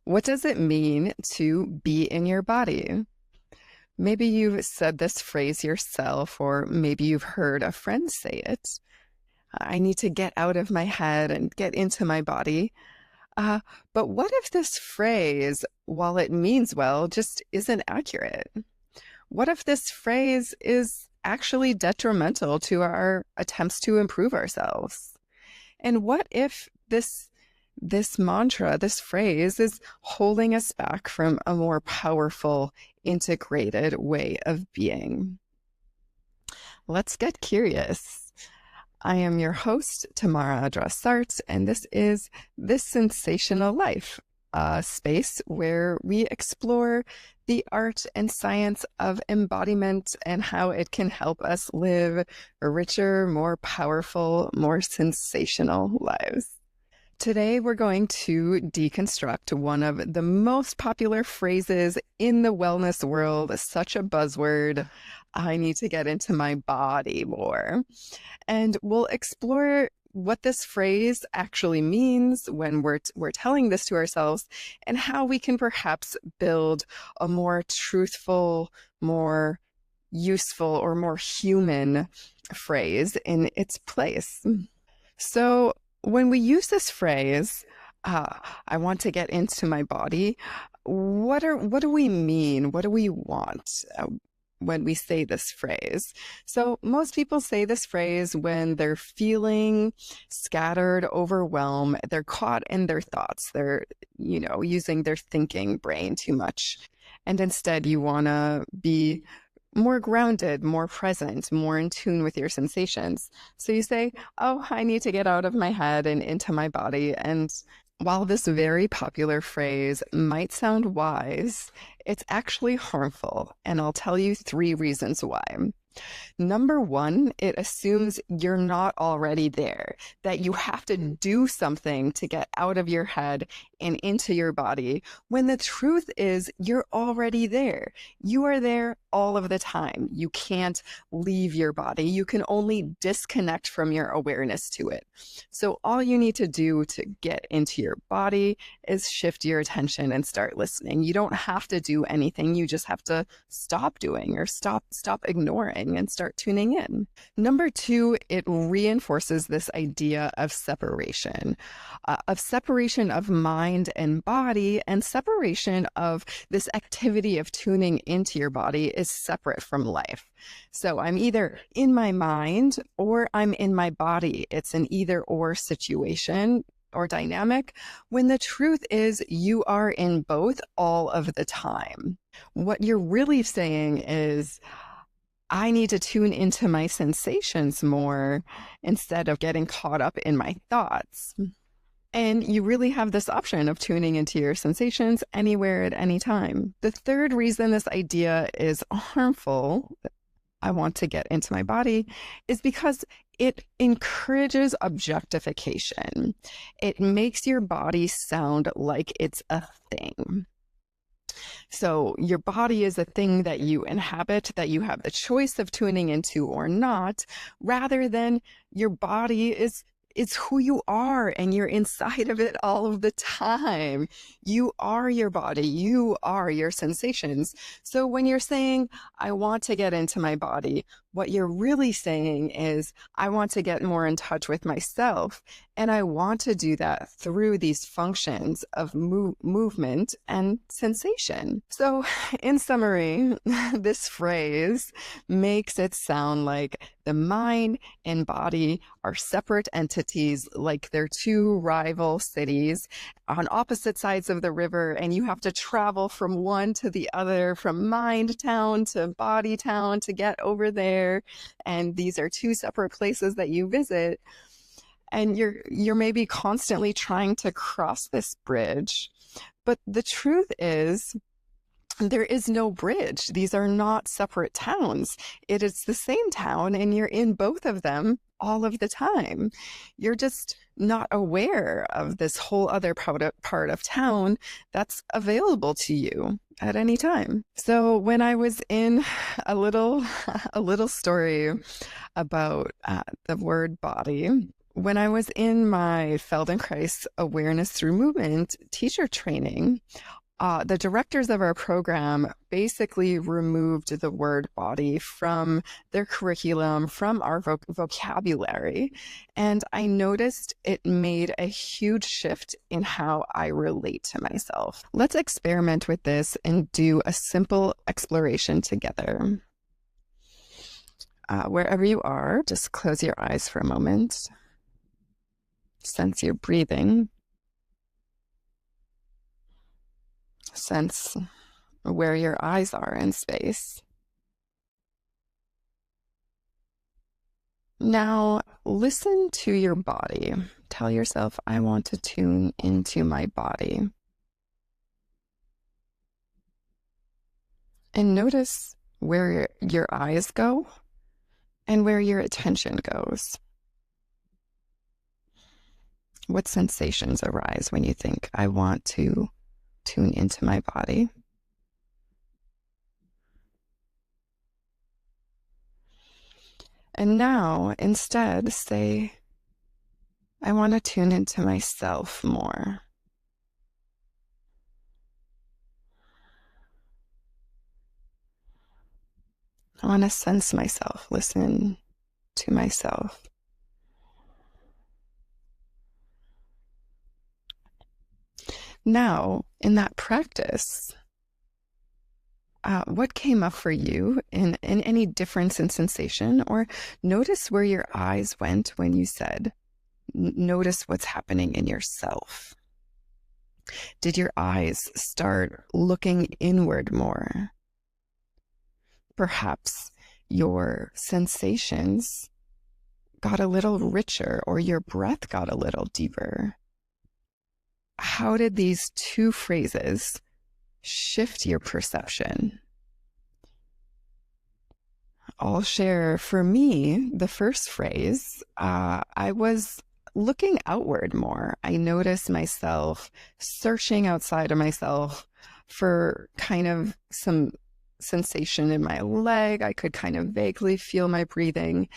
What does it mean to be in your body? Maybe you've said this phrase yourself, or maybe you've heard a friend say it. I need to get out of my head and get into my body. Uh, but what if this phrase, while it means well, just isn't accurate? What if this phrase is actually detrimental to our attempts to improve ourselves? And what if this mantra, this phrase is holding us back from a more powerful, integrated way of being? Let's get curious. I am your host, Tamara Adrasart, and this is This Sensational Life, a space where we explore the art and science of embodiment and how it can help us live richer, more powerful, more sensational lives. Today, we're going to deconstruct one of the most popular phrases in the wellness world, such a buzzword. I need to get into my body more. And we'll explore what this phrase actually means when we're telling this to ourselves, and how we can perhaps build a more truthful, more useful, or more human phrase in its place. So when we use this phrase, I want to get into my body, what do we mean? What do we want when we say this phrase? So most people say this phrase when they're feeling scattered, overwhelmed, they're caught in their thoughts, they're, using their thinking brain too much. And instead you want to be more grounded, more present, more in tune with your sensations. So you say, oh, I need to get out of my head and into my body. And while this very popular phrase might sound wise, it's actually harmful. And I'll tell you 3 reasons why. Number 1, it assumes you're not already there, that you have to do something to get out of your head and into your body, when the truth is you're already there. You are there all of the time. You can't leave your body. You can only disconnect from your awareness to it. So all you need to do to get into your body is shift your attention and start listening. You don't have to do anything. You just have to stop doing, or stop ignoring, and start tuning in. Number 2, it reinforces this idea of separation of mind and body, and separation of this activity of tuning into your body is separate from life. So I'm either in my mind or I'm in my body. It's an either or situation or dynamic, when the truth is you are in both all of the time. What you're really saying is, I need to tune into my sensations more instead of getting caught up in my thoughts. And you really have this option of tuning into your sensations anywhere at any time. The 3rd reason this idea is harmful, I want to get into my body, is because it encourages objectification. It makes your body sound like it's a thing. So your body is a thing that you inhabit, that you have the choice of tuning into or not, rather than your body is who you are, and you're inside of it all of the time. You are your body. You are your sensations. So when you're saying, I want to get into my body, what you're really saying is, I want to get more in touch with myself. And I want to do that through these functions of movement and sensation. So in summary, this phrase makes it sound like the mind and body are separate entities, like they're 2 rival cities on opposite sides of the river, and you have to travel from one to the other, from mind town to body town, to get over there. And these are 2 separate places that you visit. And you're maybe constantly trying to cross this bridge. But the truth is, there is no bridge. These are not separate towns. It is the same town, and you're in both of them all of the time. You're just not aware of this whole other part of town that's available to you at any time. So when I was in a little story about the word body, When I was in my Feldenkrais Awareness Through Movement teacher training, the directors of our program basically removed the word body from their curriculum, from our vocabulary. And I noticed it made a huge shift in how I relate to myself. Let's experiment with this and do a simple exploration together. Wherever you are, just close your eyes for a moment. Sense your breathing. Sense where your eyes are in space. Now, listen to your body. Tell yourself, I want to tune into my body. And notice where your eyes go and where your attention goes. What sensations arise when you think, I want to tune into my body? And now, instead, say, I want to tune into myself more. I want to sense myself, listen to myself. Now, in that practice, what came up for you in any difference in sensation? Or notice where your eyes went when you said, notice what's happening in yourself. Did your eyes start looking inward more? Perhaps your sensations got a little richer, or your breath got a little deeper. How did these two phrases shift your perception? I'll share, for me, the first phrase, I was looking outward more. I noticed myself searching outside of myself for kind of some sensation in my leg. I could kind of vaguely feel my breathing.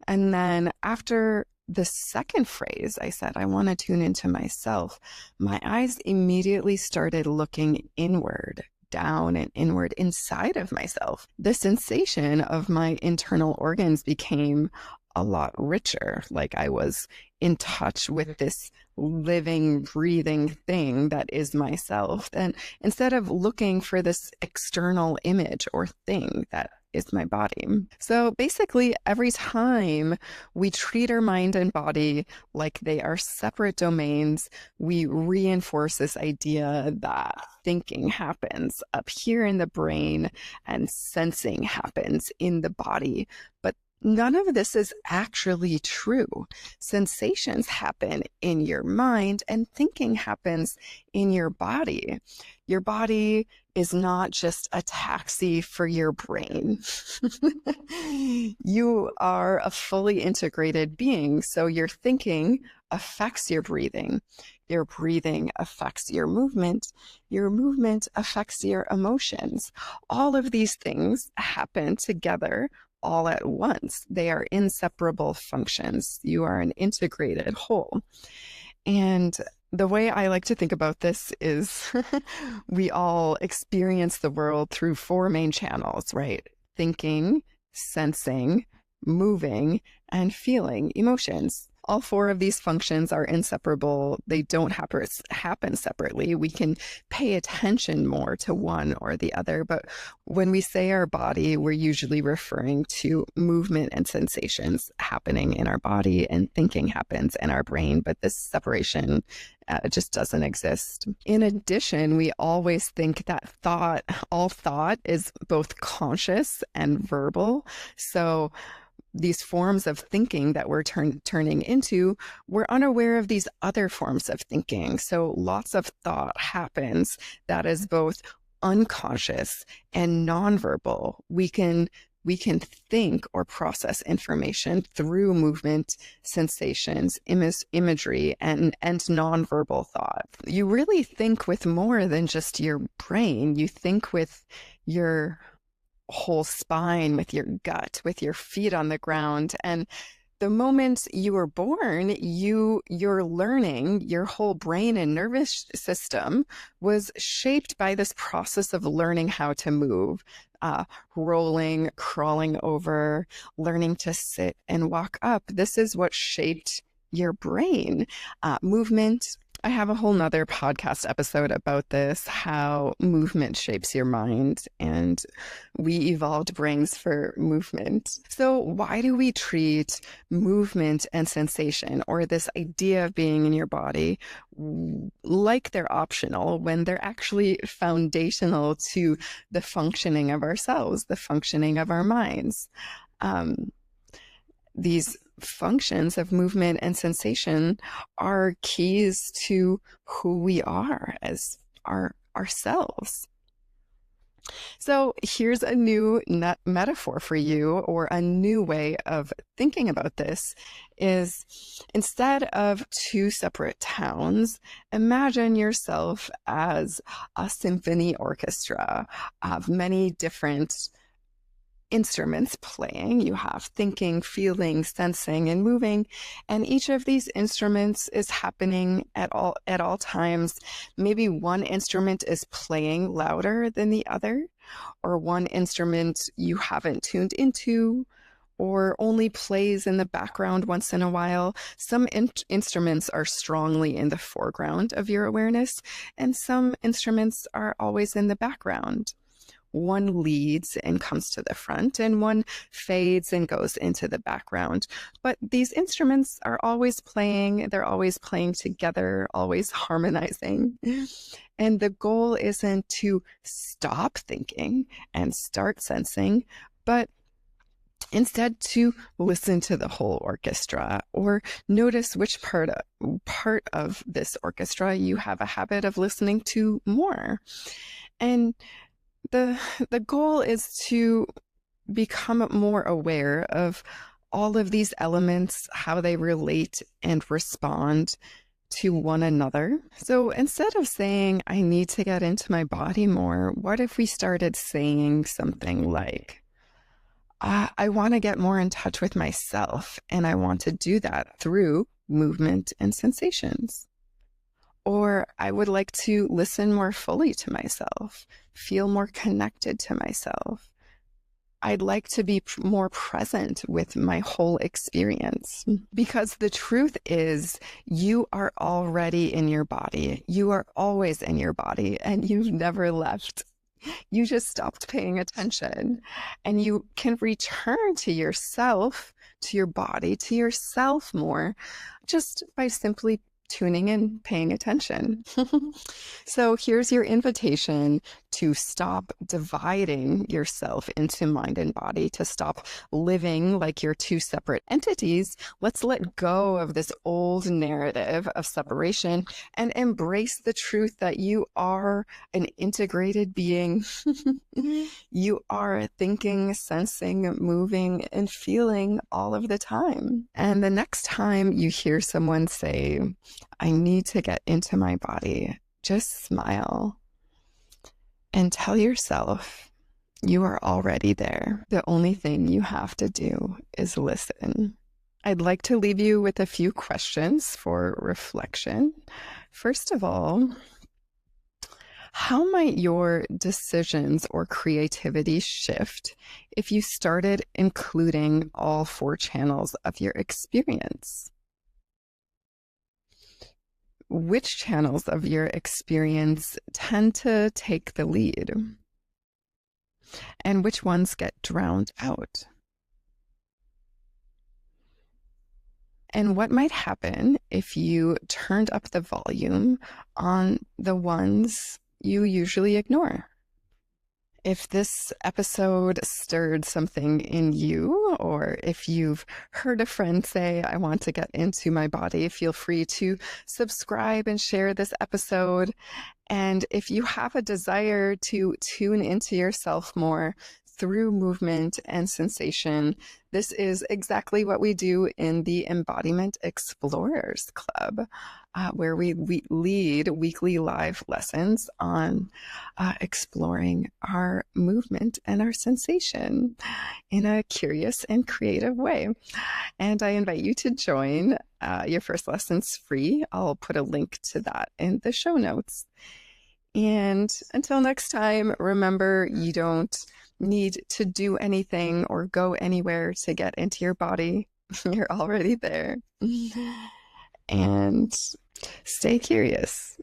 And then after the second phrase, I said, I want to tune into myself. My eyes immediately started looking inward, down and inward inside of myself. The sensation of my internal organs became a lot richer. Like I was in touch with this living, breathing thing that is myself. And instead of looking for this external image or thing that is my body. So basically, every time we treat our mind and body like they are separate domains, we reinforce this idea that thinking happens up here in the brain and sensing happens in the body. But none of this is actually true. Sensations happen in your mind and thinking happens in your body. Your body is not just a taxi for your brain. You are a fully integrated being. So your thinking affects your breathing. Your breathing affects your movement. Your movement affects your emotions. All of these things happen together all at once. They are inseparable functions. You are an integrated whole. And the way I like to think about this is we all experience the world through four main channels, right? Thinking, sensing, moving, and feeling emotions. All four of these functions are inseparable. They don't happen separately. We can pay attention more to one or the other. But when we say our body, we're usually referring to movement and sensations happening in our body, and thinking happens in our brain. But this separation just doesn't exist. In addition, we always think that all thought is both conscious and verbal. So these forms of thinking that we're turning into, we're unaware of these other forms of thinking. So lots of thought happens that is both unconscious and nonverbal. We can think or process information through movement, sensations, imagery, and nonverbal thought. You really think with more than just your brain. You think with your whole spine, with your gut, with your feet on the ground. And The moment you were born, your learning, your whole brain and nervous system was shaped by this process of learning how to move, rolling, crawling over, learning to sit and walk up. This is what shaped your brain. Movement. I have a whole nother podcast episode about this, how movement shapes your mind, and we evolved brains for movement. So why do we treat movement and sensation, or this idea of being in your body, like they're optional when they're actually foundational to the functioning of ourselves, the functioning of our minds? These functions of movement and sensation are keys to who we are as ourselves. So here's a new metaphor for you, or a new way of thinking about this is, instead of two separate towns, imagine yourself as a symphony orchestra of many different instruments playing. You have thinking, feeling, sensing, and moving, and each of these instruments is happening at all times. Maybe one instrument is playing louder than the other, or one instrument you haven't tuned into, or only plays in the background once in a while. Some instruments are strongly in the foreground of your awareness, and some instruments are always in the background. One leads and comes to the front, and one fades and goes into the background. But these instruments are always playing. They're always playing together, always harmonizing. And the goal isn't to stop thinking and start sensing, but instead to listen to the whole orchestra, or notice which part of this orchestra you have a habit of listening to more. And the goal is to become more aware of all of these elements, how they relate and respond to one another. So instead of saying, I need to get into my body more, what if we started saying something like, I want to get more in touch with myself, and I want to do that through movement and sensations. Or I would like to listen more fully to myself, feel more connected to myself. I'd like to be more present with my whole experience. Because the truth is, you are already in your body. You are always in your body, and you've never left. You just stopped paying attention, and you can return to yourself, to your body, to yourself more, just by simply tuning in, paying attention. So here's your invitation to stop dividing yourself into mind and body, to stop living like you're two separate entities. Let's let go of this old narrative of separation and embrace the truth that you are an integrated being. You are thinking, sensing, moving, and feeling all of the time. And the next time you hear someone say, I need to get into my body, just smile and tell yourself you are already there. The only thing you have to do is listen. I'd like to leave you with a few questions for reflection. First of all, how might your decisions or creativity shift if you started including all four channels of your experience? Which channels of your experience tend to take the lead? And which ones get drowned out? And what might happen if you turned up the volume on the ones you usually ignore? If this episode stirred something in you, or if you've heard a friend say, I want to get into my body, feel free to subscribe and share this episode. And if you have a desire to tune into yourself more, through movement and sensation. This is exactly what we do in the Embodiment Explorers Club, where we lead weekly live lessons on exploring our movement and our sensation in a curious and creative way. And I invite you to join. Your first lesson's free. I'll put a link to that in the show notes. And until next time, remember, you don't need to do anything or go anywhere to get into your body. You're already there. And stay curious.